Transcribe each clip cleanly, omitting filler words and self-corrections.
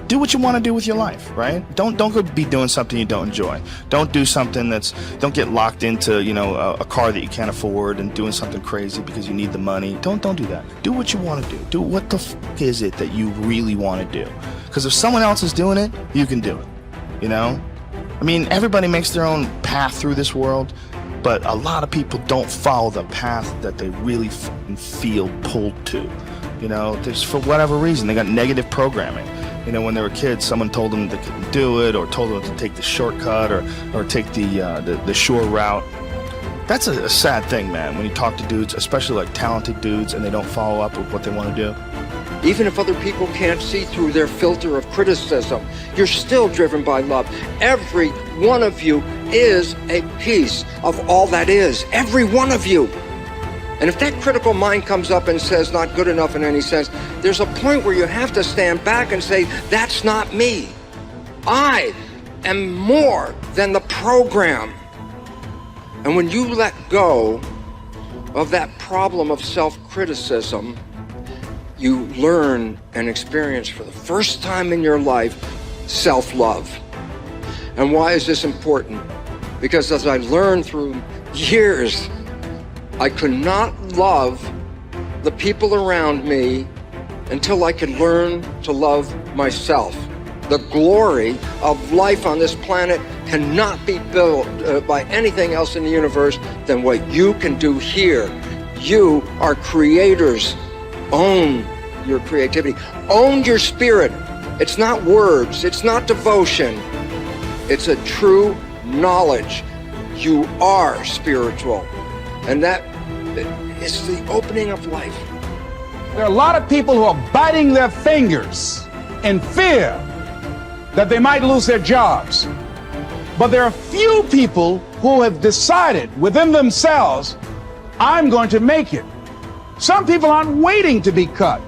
do what you want to do with your life, right? Don't go be doing something you don't enjoy. Don't do something don't get locked into, you know, a car that you can't afford and doing something crazy because you need the money. Don't do that. Do what you want to do. Do what the fuck is it that you really want to do? Because if someone else is doing it, you can do it, you know? I mean, everybody makes their own path through this world, but a lot of people don't follow the path that they really feel pulled to. You know, there's, for whatever reason, they got negative programming. You know, when they were kids, someone told them they couldn't do it, or told them to take the shortcut, or take the short route. That's a sad thing, man, when you talk to dudes, especially like talented dudes, and they don't follow up with what they want to do. Even if other people can't see through their filter of criticism, you're still driven by love. Every one of you is a piece of all that is. Every one of you. And if that critical mind comes up and says not good enough in any sense, there's a point where you have to stand back and say, that's not me. I am more than the program. And when you let go of that problem of self-criticism, you learn and experience for the first time in your life self-love. And why is this important? Because as I learned through years, I could not love the people around me until I could learn to love myself. The glory of life on this planet cannot be built by anything else in the universe than what you can do here. You are creators. Own your creativity. Own your spirit. It's not words. It's not devotion. It's a true knowledge. You are spiritual. And that is the opening of life. There are a lot of people who are biting their fingers in fear that they might lose their jobs. But there are few people who have decided within themselves, I'm going to make it. Some people aren't waiting to be cut.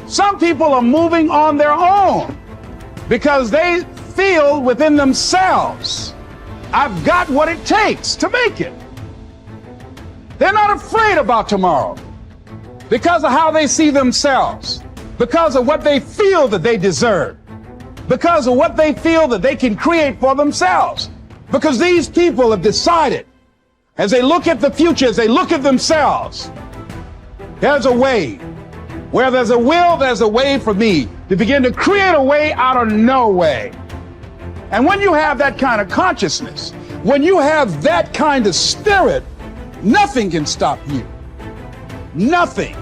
Some people are moving on their own because they feel within themselves, I've got what it takes to make it. They're not afraid about tomorrow because of how they see themselves, because of what they feel that they deserve, because of what they feel that they can create for themselves. Because these people have decided, as they look at the future, as they look at themselves, there's a way. Where there's a will, there's a way for me to begin to create a way out of no way. And when you have that kind of consciousness, when you have that kind of spirit, nothing can stop you. Nothing.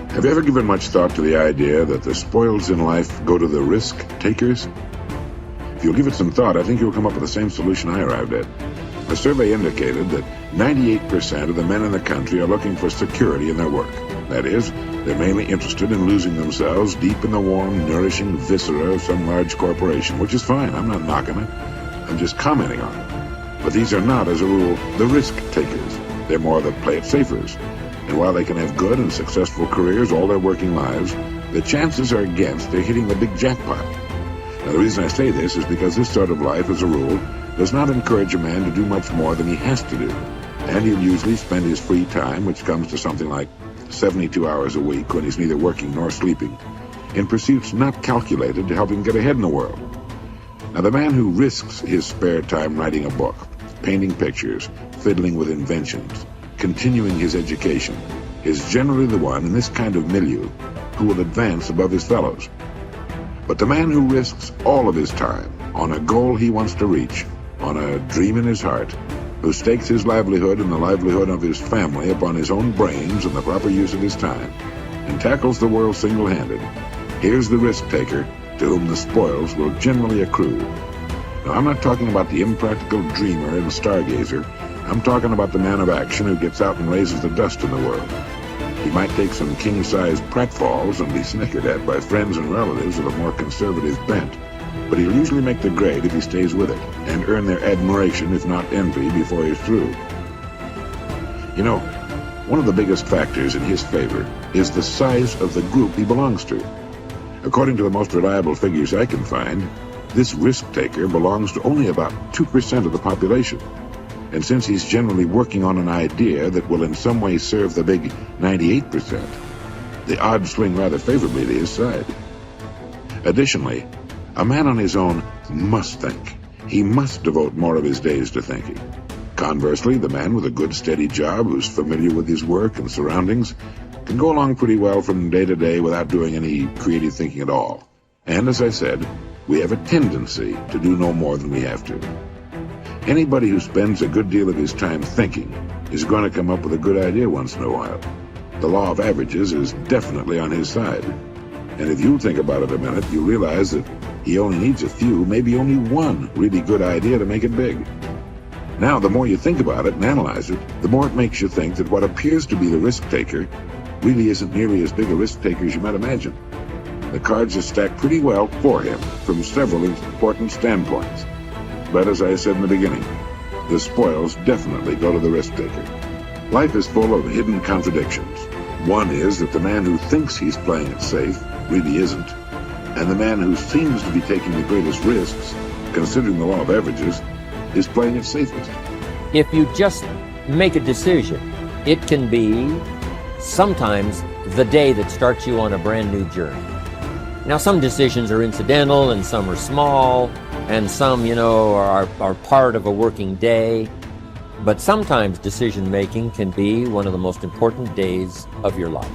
Have you ever given much thought to the idea that the spoils in life go to the risk takers? If you'll give it some thought, I think you'll come up with the same solution I arrived at. A survey indicated that 98% of the men in the country are looking for security in their work. That is, they're mainly interested in losing themselves deep in the warm, nourishing viscera of some large corporation, which is fine. I'm not knocking it. I'm just commenting on it. But these are not, as a rule, the risk takers. They're more the play it safers. And while they can have good and successful careers all their working lives, the chances are against they're hitting the big jackpot. Now, the reason I say this is because this sort of life, as a rule, does not encourage a man to do much more than he has to do. And he'll usually spend his free time, which comes to something like 72 hours a week when he's neither working nor sleeping, in pursuits not calculated to help him get ahead in the world. Now, the man who risks his spare time writing a book, painting pictures, fiddling with inventions, continuing his education, is generally the one in this kind of milieu who will advance above his fellows. But the man who risks all of his time on a goal he wants to reach, on a dream in his heart, who stakes his livelihood and the livelihood of his family upon his own brains and the proper use of his time, and tackles the world single-handed, here's the risk-taker to whom the spoils will generally accrue. Now, I'm not talking about the impractical dreamer and stargazer. I'm talking about the man of action who gets out and raises the dust in the world. He might take some king-sized pratfalls and be snickered at by friends and relatives of a more conservative bent, but he'll usually make the grade if he stays with it, and earn their admiration, if not envy, before he's through. You know, one of the biggest factors in his favor is the size of the group he belongs to. According to the most reliable figures I can find, this risk-taker belongs to only about 2% of the population. And since he's generally working on an idea that will in some way serve the big 98%, the odds swing rather favorably to his side. Additionally, a man on his own must think. He must devote more of his days to thinking. Conversely, the man with a good steady job who's familiar with his work and surroundings can go along pretty well from day to day without doing any creative thinking at all. And as I said, we have a tendency to do no more than we have to. Anybody who spends a good deal of his time thinking is going to come up with a good idea once in a while. The law of averages is definitely on his side. And if you think about it a minute, you realize that he only needs a few, maybe only one really good idea to make it big. Now, the more you think about it and analyze it, the more it makes you think that what appears to be the risk taker really isn't nearly as big a risk taker as you might imagine. The cards are stacked pretty well for him from several important standpoints. But as I said in the beginning, the spoils definitely go to the risk taker. Life is full of hidden contradictions. One is that the man who thinks he's playing it safe really isn't, and the man who seems to be taking the greatest risks, considering the law of averages, is playing it safest. If you just make a decision, it can be sometimes the day that starts you on a brand new journey. Now, some decisions are incidental and some are small and some, are part of a working day. But sometimes decision making can be one of the most important days of your life.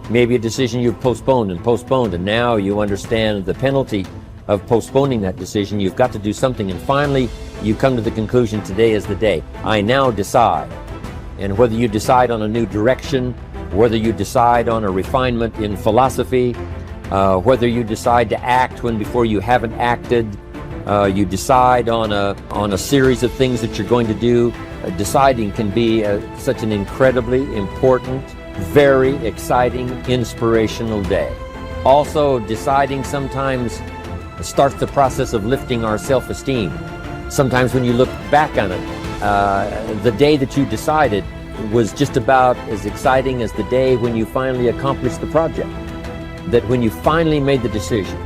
Maybe a decision you've postponed, and now you understand the penalty of postponing that decision. You've got to do something, and finally you come to the conclusion, today is the day. I now decide. And whether you decide on a new direction, whether you decide on a refinement in philosophy, whether you decide to act when before you haven't acted, you decide on a series of things that you're going to do. Deciding can be such an incredibly important, very exciting, inspirational day. Also, deciding sometimes starts the process of lifting our self-esteem. Sometimes when you look back on it, the day that you decided was just about as exciting as the day when you finally accomplished the project. That when you finally made the decision,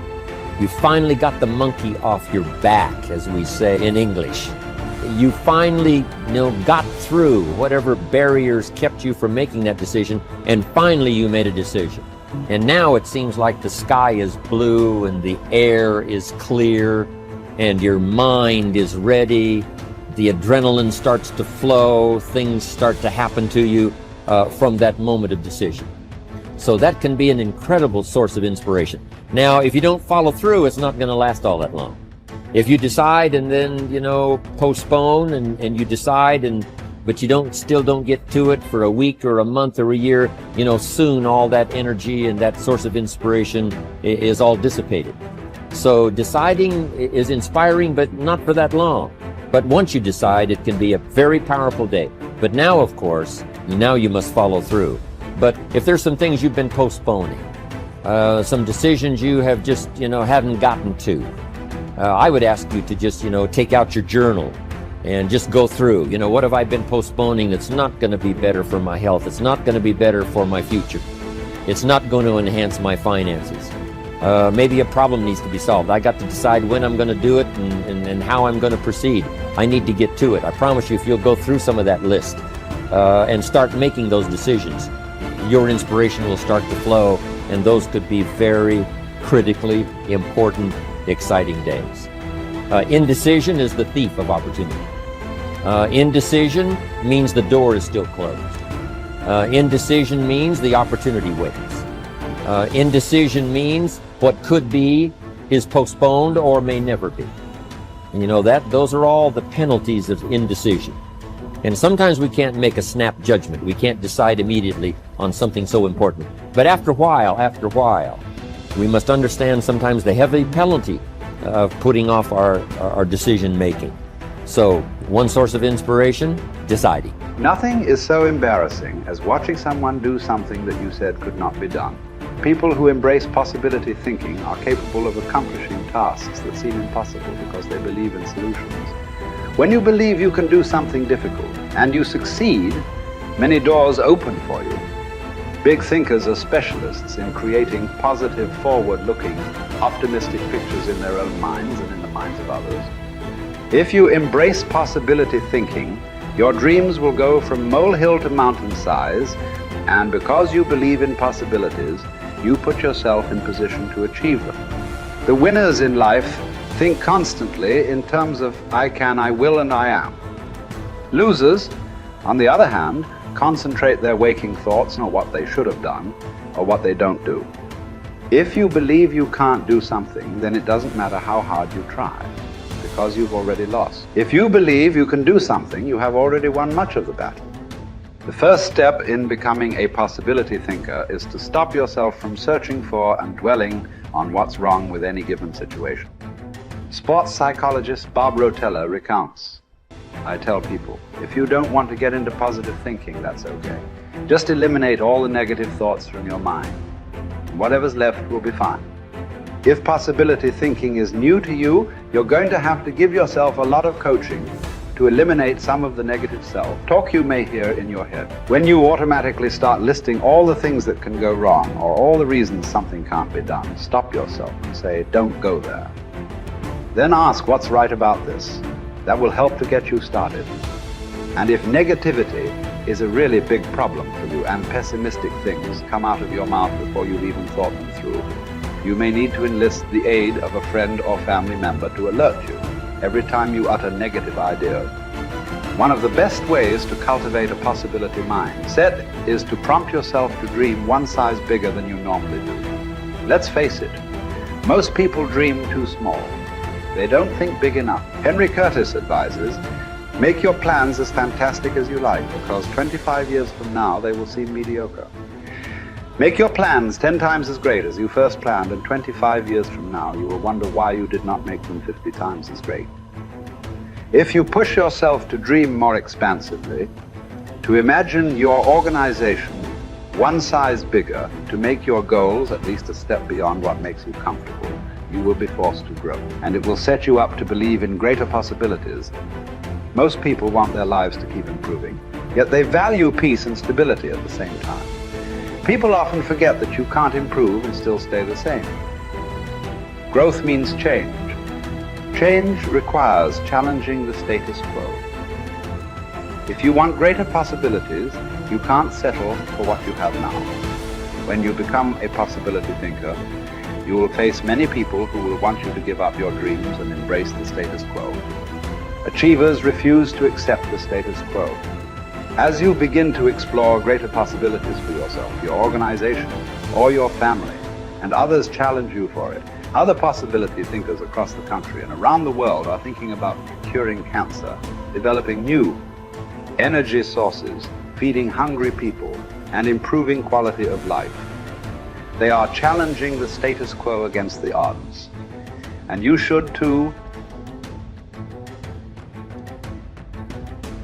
you finally got the monkey off your back, as we say in English. You finally, got through whatever barriers kept you from making that decision, and finally you made a decision. And now it seems like the sky is blue and the air is clear and your mind is ready. The adrenaline starts to flow, things start to happen to you from that moment of decision. So that can be an incredible source of inspiration. Now, if you don't follow through, it's not going to last all that long. If you decide and then, postpone and you decide but you still don't get to it for a week or a month or a year, soon all that energy and that source of inspiration is all dissipated. So deciding is inspiring, but not for that long. But once you decide, it can be a very powerful day. But now, of course, you must follow through. But if there's some things you've been postponing, some decisions you have just, haven't gotten to, I would ask you to just, take out your journal and just go through, what have I been postponing that's not going to be better for my health? It's not going to be better for my future. It's not going to enhance my finances. Maybe a problem needs to be solved. I got to decide when I'm going to do it and how I'm going to proceed. I need to get to it. I promise you, if you'll go through some of that list and start making those decisions, your inspiration will start to flow, and those could be very critically important, exciting days. Indecision is the thief of opportunity. Indecision means the door is still closed. Indecision means the opportunity waits. Indecision means what could be is postponed or may never be. And those are all the penalties of indecision. And sometimes we can't make a snap judgment. We can't decide immediately on something so important. But after a while, we must understand sometimes the heavy penalty of putting off our decision making. So, one source of inspiration, deciding. Nothing is so embarrassing as watching someone do something that you said could not be done. People who embrace possibility thinking are capable of accomplishing tasks that seem impossible because they believe in solutions. When you believe you can do something difficult and you succeed, many doors open for you. Big thinkers are specialists in creating positive, forward-looking, optimistic pictures in their own minds and in the minds of others. If you embrace possibility thinking, your dreams will go from molehill to mountain size, And because you believe in possibilities, you put yourself in position to achieve them. The winners in life think constantly in terms of I can, I will, and I am. Losers, on the other hand, concentrate their waking thoughts on what they should have done or what they don't do. If you believe you can't do something, then it doesn't matter how hard you try, because you've already lost. If you believe you can do something, you have already won much of the battle. The first step in becoming a possibility thinker is to stop yourself from searching for and dwelling on what's wrong with any given situation. Sports psychologist Bob Rotella recounts, I tell people, if you don't want to get into positive thinking, that's okay. Just eliminate all the negative thoughts from your mind. Whatever's left will be fine. If possibility thinking is new to you, you're going to have to give yourself a lot of coaching to eliminate some of the negative self-talk you may hear in your head. When you automatically start listing all the things that can go wrong or all the reasons something can't be done, stop yourself and say, don't go there. Then ask what's right about this. That will help to get you started. And if negativity is a really big problem for you and pessimistic things come out of your mouth before you've even thought them through, you may need to enlist the aid of a friend or family member to alert you every time you utter negative ideas. One of the best ways to cultivate a possibility mindset is to prompt yourself to dream one size bigger than you normally do. Let's face it, most people dream too small. They don't think big enough. Henry Curtis advises, make your plans as fantastic as you like, because 25 years from now they will seem mediocre. Make your plans 10 times as great as you first planned, and 25 years from now you will wonder why you did not make them 50 times as great. If you push yourself to dream more expansively, to imagine your organization one size bigger, to make your goals at least a step beyond what makes you comfortable, you will be forced to grow, and it will set you up to believe in greater possibilities. Most people want their lives to keep improving, yet they value peace and stability at the same time. People often forget that you can't improve and still stay the same. Growth means change. Change requires challenging the status quo. If you want greater possibilities, you can't settle for what you have now. When you become a possibility thinker, you will face many people who will want you to give up your dreams and embrace the status quo. Achievers refuse to accept the status quo. As you begin to explore greater possibilities for yourself, your organization, or your family, and others challenge you for it, other possibility thinkers across the country and around the world are thinking about curing cancer, developing new energy sources, feeding hungry people, and improving quality of life. They are challenging the status quo against the odds. And you should too,